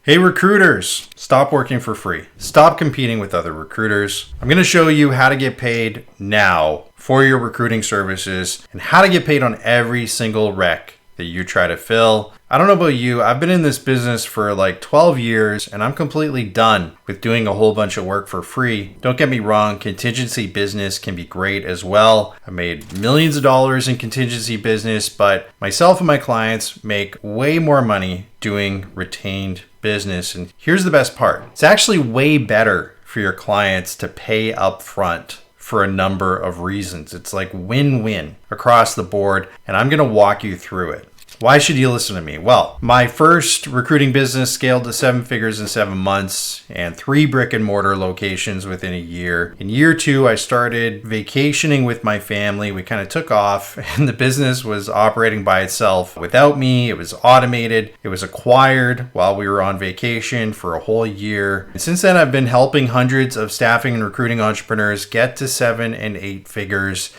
Hey recruiters, stop working for free. Stop competing with other recruiters. I'm going to show you how to get paid now for your recruiting services and how to get paid on every single rec that you try to fill. I don't know about you, I've been in this business for like 12 years and I'm completely done with doing a whole bunch of work for free. Don't get me wrong, contingency business can be great as well. I made millions of dollars in contingency business, but myself and my clients make way more money doing retained business. And here's the best part. It's actually way better for your clients to pay up front for a number of reasons. It's like win-win across the board, and I'm going to walk you through it. Why should you listen to me? Well, my first recruiting business scaled to 7 figures in 7 months and 3 brick and mortar locations within a year. In year 2, I started vacationing with my family. We kind of took off and the business was operating by itself without me. It was automated. It was acquired while we were on vacation for a whole year. And since then, I've been helping hundreds of staffing and recruiting entrepreneurs get to 7 and 8 figures.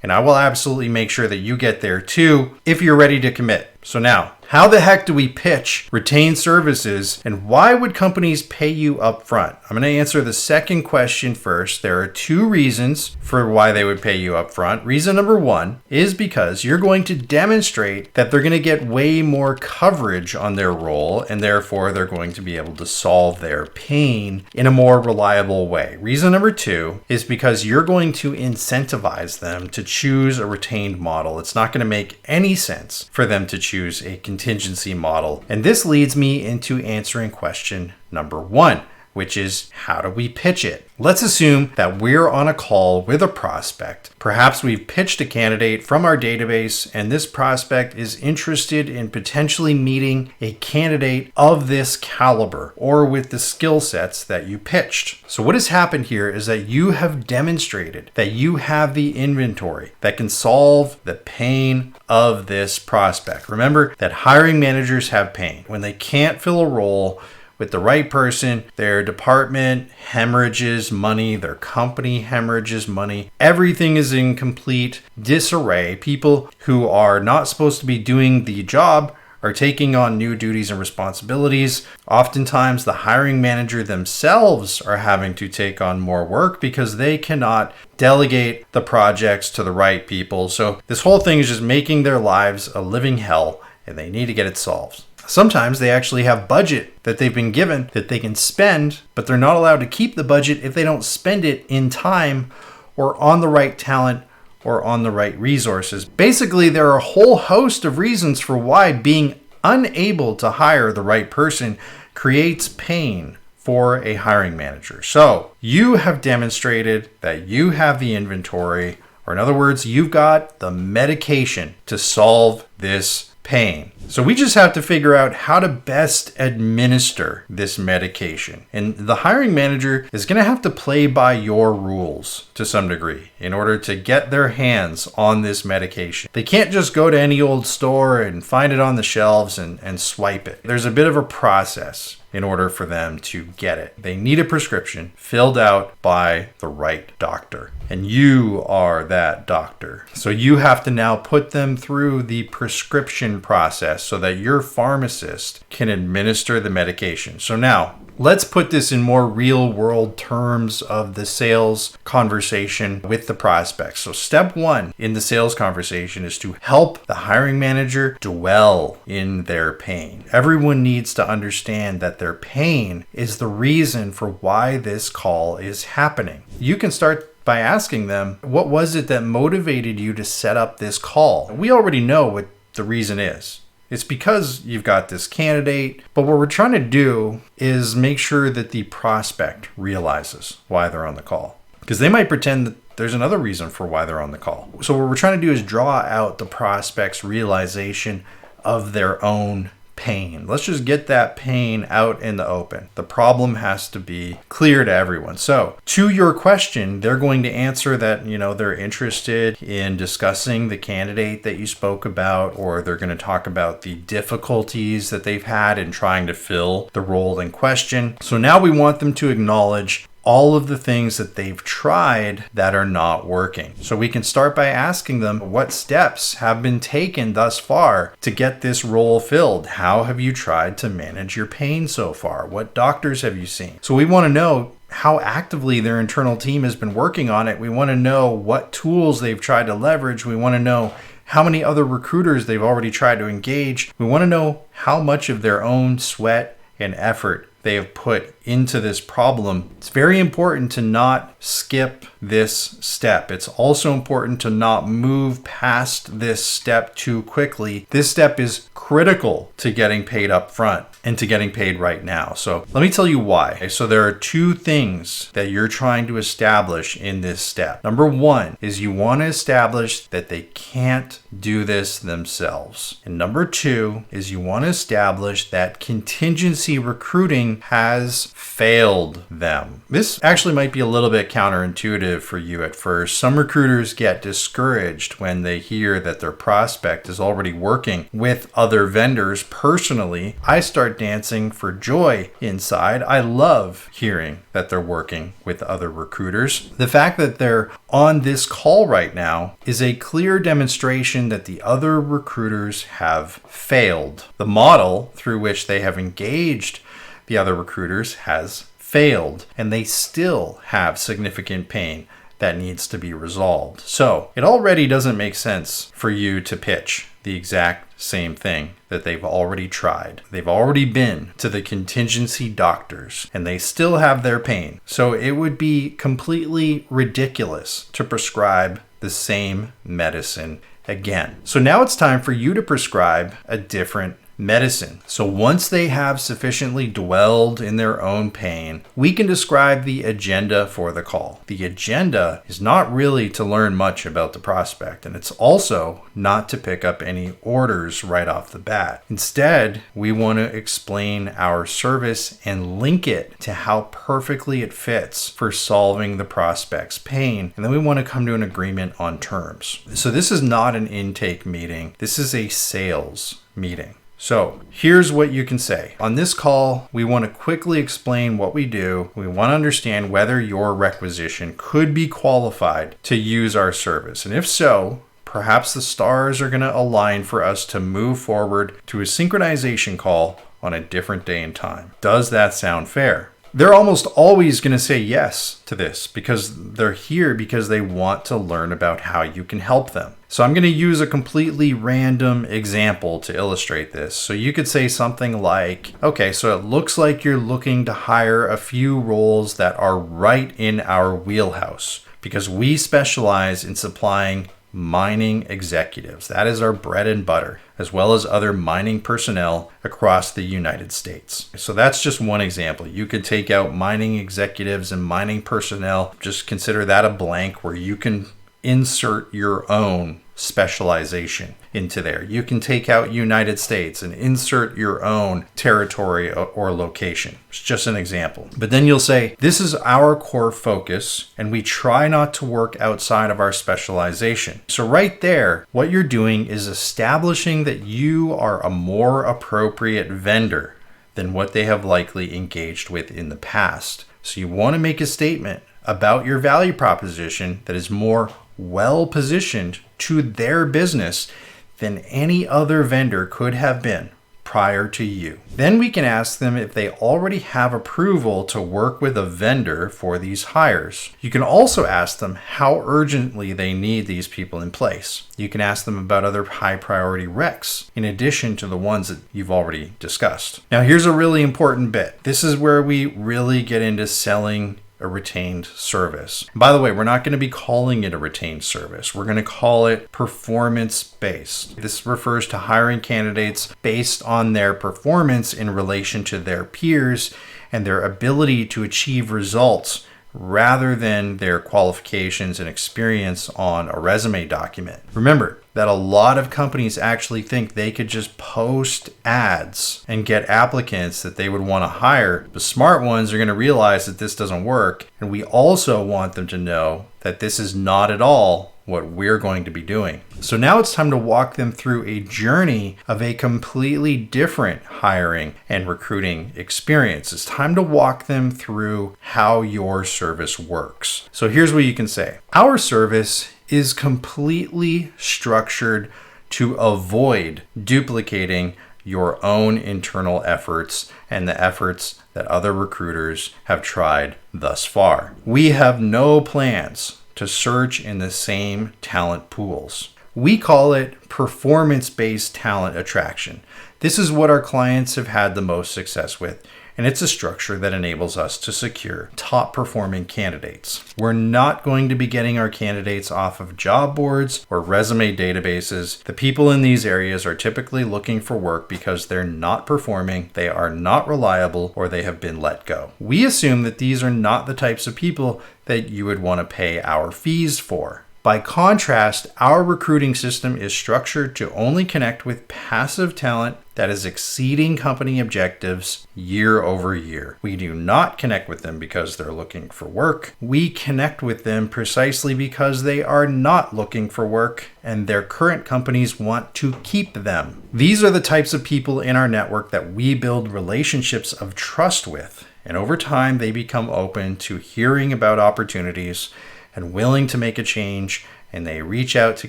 And I will absolutely make sure that you get there too if you're ready to commit. So now, how the heck do we pitch retained services and why would companies pay you up front? I'm going to answer the second question first. There are 2 reasons for why they would pay you up front. Reason number 1 is because you're going to demonstrate that they're going to get way more coverage on their role and therefore they're going to be able to solve their pain in a more reliable way. Reason number 2 is because you're going to incentivize them to choose a retained model. It's not going to make any sense for them to choose a contingency model. And this leads me into answering question number 1, which is how do we pitch it? Let's assume that we're on a call with a prospect. Perhaps we've pitched a candidate from our database and this prospect is interested in potentially meeting a candidate of this caliber or with the skill sets that you pitched. So what has happened here is that you have demonstrated that you have the inventory that can solve the pain of this prospect. Remember that hiring managers have pain. When they can't fill a role with the right person, their department hemorrhages money, their company hemorrhages money. Everything is in complete disarray. People who are not supposed to be doing the job are taking on new duties and responsibilities. Oftentimes, the hiring manager themselves are having to take on more work because they cannot delegate the projects to the right people. So this whole thing is just making their lives a living hell, and they need to get it solved. Sometimes they actually have budget that they've been given that they can spend, but they're not allowed to keep the budget if they don't spend it in time or on the right talent or on the right resources. Basically, there are a whole host of reasons for why being unable to hire the right person creates pain for a hiring manager. So you have demonstrated that you have the inventory, or in other words, you've got the medication to solve this pain. So we just have to figure out how to best administer this medication. And the hiring manager is going to have to play by your rules to some degree in order to get their hands on this medication. They can't just go to any old store and find it on the shelves and swipe it. There's a bit of a process in order for them to get it. They need a prescription filled out by the right doctor. And you are that doctor. So you have to now put them through the prescription process so that your pharmacist can administer the medication. So now, let's put this in more real world terms of the sales conversation with the prospect. So step 1 in the sales conversation is to help the hiring manager dwell in their pain. Everyone needs to understand that their pain is the reason for why this call is happening. You can start by asking them, what was it that motivated you to set up this call? We already know what the reason is. It's because you've got this candidate, but what we're trying to do is make sure that the prospect realizes why they're on the call. Because they might pretend that there's another reason for why they're on the call. So what we're trying to do is draw out the prospect's realization of their own pain. Let's just get that pain out in the open. The problem has to be clear to everyone. So to your question, they're going to answer that, they're interested in discussing the candidate that you spoke about, or they're going to talk about the difficulties that they've had in trying to fill the role in question. So now we want them to acknowledge all of the things that they've tried that are not working. So we can start by asking them, what steps have been taken thus far to get this role filled? How have you tried to manage your pain so far? What doctors have you seen? So we want to know how actively their internal team has been working on it. We want to know what tools they've tried to leverage. We want to know how many other recruiters they've already tried to engage. We want to know how much of their own sweat and effort they have put into this problem. It's very important to not skip this step. It's also important to not move past this step too quickly. This step is critical to getting paid up front and to getting paid right now. So let me tell you why. So there are two things that you're trying to establish in this step. Number one is you want to establish that they can't do this themselves. And number two is you want to establish that contingency recruiting has failed them. This actually might be a little bit counterintuitive for you at first. Some recruiters get discouraged when they hear that their prospect is already working with other vendors. Personally, I start dancing for joy inside. I love hearing that they're working with other recruiters. The fact that they're on this call right now is a clear demonstration that the other recruiters have failed. The model through which they have engaged the other recruiters has failed, and they still have significant pain that needs to be resolved. So it already doesn't make sense for you to pitch the exact same thing that they've already tried. They've already been to the contingency doctors and they still have their pain. So it would be completely ridiculous to prescribe the same medicine again. So now it's time for you to prescribe a different medicine. So once they have sufficiently dwelled in their own pain, we can describe the agenda for the call. The agenda is not really to learn much about the prospect, and it's also not to pick up any orders right off the bat. Instead, we want to explain our service and link it to how perfectly it fits for solving the prospect's pain. And then we want to come to an agreement on terms. So this is not an intake meeting. This is a sales meeting. So here's what you can say. On this call, we want to quickly explain what we do. We want to understand whether your requisition could be qualified to use our service. And if so, perhaps the stars are going to align for us to move forward to a synchronization call on a different day and time. Does that sound fair? They're almost always going to say yes to this because they're here because they want to learn about how you can help them. So I'm going to use a completely random example to illustrate this. So you could say something like, okay, so it looks like you're looking to hire a few roles that are right in our wheelhouse because we specialize in supplying mining executives. That is our bread and butter, as well as other mining personnel across the United States. So that's just one example. You could take out mining executives and mining personnel. Just consider that a blank where you can insert your own specialization into there. You can take out United States and insert your own territory or location. It's just an example. But then you'll say, this is our core focus and we try not to work outside of our specialization. So right there, what you're doing is establishing that you are a more appropriate vendor than what they have likely engaged with in the past. So you want to make a statement about your value proposition that is more well positioned to their business than any other vendor could have been prior to you. Then we can ask them if they already have approval to work with a vendor for these hires. You can also ask them how urgently they need these people in place. You can ask them about other high priority recs in addition to the ones that you've already discussed. Now here's a really important bit. This is where we really get into selling a retained service. By the way, we're not going to be calling it a retained service. We're going to call it performance-based. This refers to hiring candidates based on their performance in relation to their peers and their ability to achieve results rather than their qualifications and experience on a resume document. Remember that a lot of companies actually think they could just post ads and get applicants that they would want to hire. The smart ones are going to realize that this doesn't work. And we also want them to know that this is not at all what we're going to be doing. So now it's time to walk them through a journey of a completely different hiring and recruiting experience. It's time to walk them through how your service works. So here's what you can say. Our service is completely structured to avoid duplicating your own internal efforts and the efforts that other recruiters have tried thus far. We have no plans to search in the same talent pools. We call it performance-based talent attraction. This is what our clients have had the most success with, and it's a structure that enables us to secure top performing candidates. We're not going to be getting our candidates off of job boards or resume databases. The people in these areas are typically looking for work because they're not performing, they are not reliable, or they have been let go. We assume that these are not the types of people that you would want to pay our fees for. By contrast, our recruiting system is structured to only connect with passive talent that is exceeding company objectives year over year. We do not connect with them because they're looking for work. We connect with them precisely because they are not looking for work and their current companies want to keep them. These are the types of people in our network that we build relationships of trust with. And over time, they become open to hearing about opportunities and willing to make a change, and they reach out to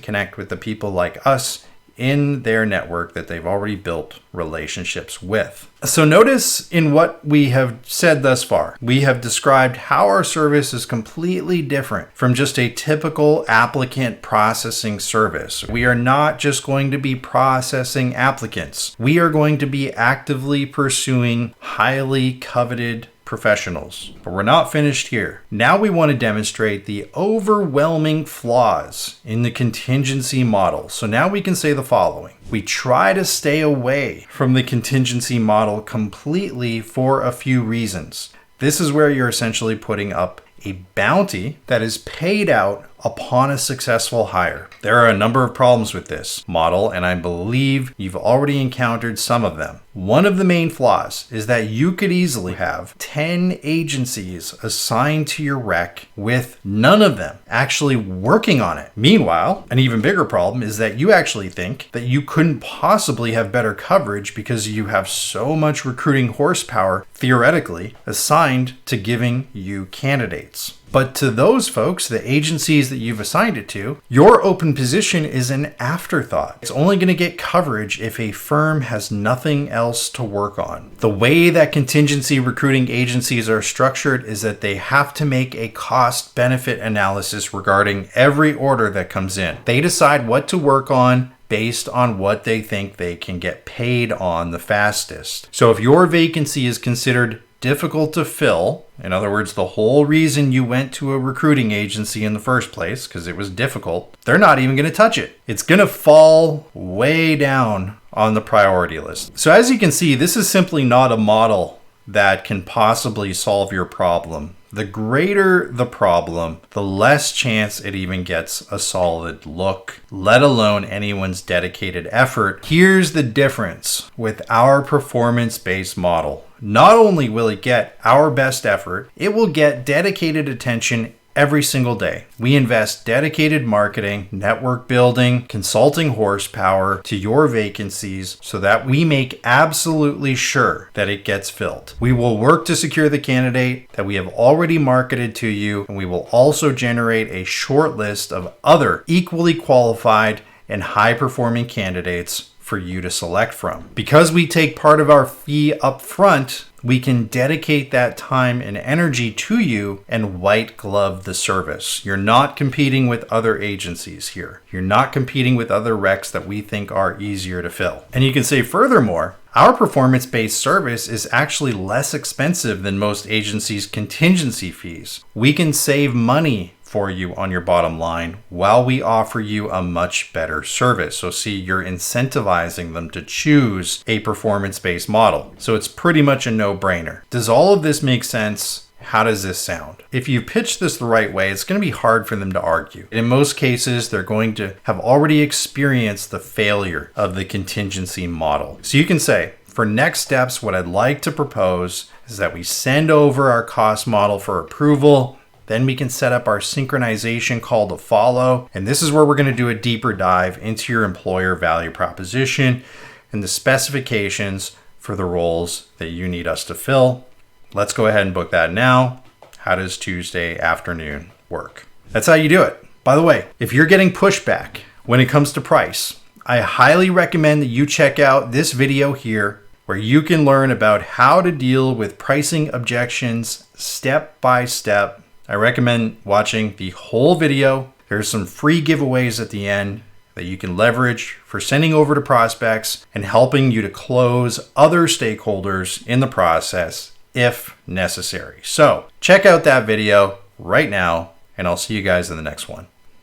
connect with the people like us in their network that they've already built relationships with. So notice in what we have said thus far, we have described how our service is completely different from just a typical applicant processing service. We are not just going to be processing applicants. We are going to be actively pursuing highly coveted professionals. But we're not finished here. Now we want to demonstrate the overwhelming flaws in the contingency model. So now we can say the following. We try to stay away from the contingency model completely for a few reasons. This is where you're essentially putting up a bounty that is paid out upon a successful hire. There are a number of problems with this model, and I believe you've already encountered some of them. One of the main flaws is that you could easily have 10 agencies assigned to your rec with none of them actually working on it. Meanwhile, an even bigger problem is that you actually think that you couldn't possibly have better coverage because you have so much recruiting horsepower, theoretically, assigned to giving you candidates. But to those folks, the agencies that you've assigned it to, your open position is an afterthought. It's only going to get coverage if a firm has nothing else to work on. The way that contingency recruiting agencies are structured is that they have to make a cost-benefit analysis regarding every order that comes in. They decide what to work on based on what they think they can get paid on the fastest. So if your vacancy is considered difficult to fill, in other words, the whole reason you went to a recruiting agency in the first place, because it was difficult, they're not even going to touch it. It's going to fall way down on the priority list. So as you can see, this is simply not a model that can possibly solve your problem. The greater the problem, the less chance it even gets a solid look, let alone anyone's dedicated effort. Here's the difference with our performance-based model. Not only will it get our best effort, it will get dedicated attention every single day. We invest dedicated marketing, network building, consulting horsepower to your vacancies so that we make absolutely sure that it gets filled. We will work to secure the candidate that we have already marketed to you, and we will also generate a short list of other equally qualified and high-performing candidates for you to select from. Because we take part of our fee up front, we can dedicate that time and energy to you and white glove the service. You're not competing with other agencies here. You're not competing with other recs that we think are easier to fill. And you can say furthermore, our performance-based service is actually less expensive than most agencies' contingency fees. We can save money for you on your bottom line while we offer you a much better service. So see, you're incentivizing them to choose a performance-based model. So it's pretty much a no-brainer. Does all of this make sense? How does this sound? If you pitch this the right way, it's going to be hard for them to argue. In most cases, they're going to have already experienced the failure of the contingency model. So you can say, for next steps, what I'd like to propose is that we send over our cost model for approval. Then we can set up our synchronization call to follow. And this is where we're going to do a deeper dive into your employer value proposition and the specifications for the roles that you need us to fill. Let's go ahead and book that now. How does Tuesday afternoon work? That's how you do it. By the way, if you're getting pushback when it comes to price, I highly recommend that you check out this video here where you can learn about how to deal with pricing objections step by step. I recommend watching the whole video. There's some free giveaways at the end that you can leverage for sending over to prospects and helping you to close other stakeholders in the process if necessary. So check out that video right now, and I'll see you guys in the next one.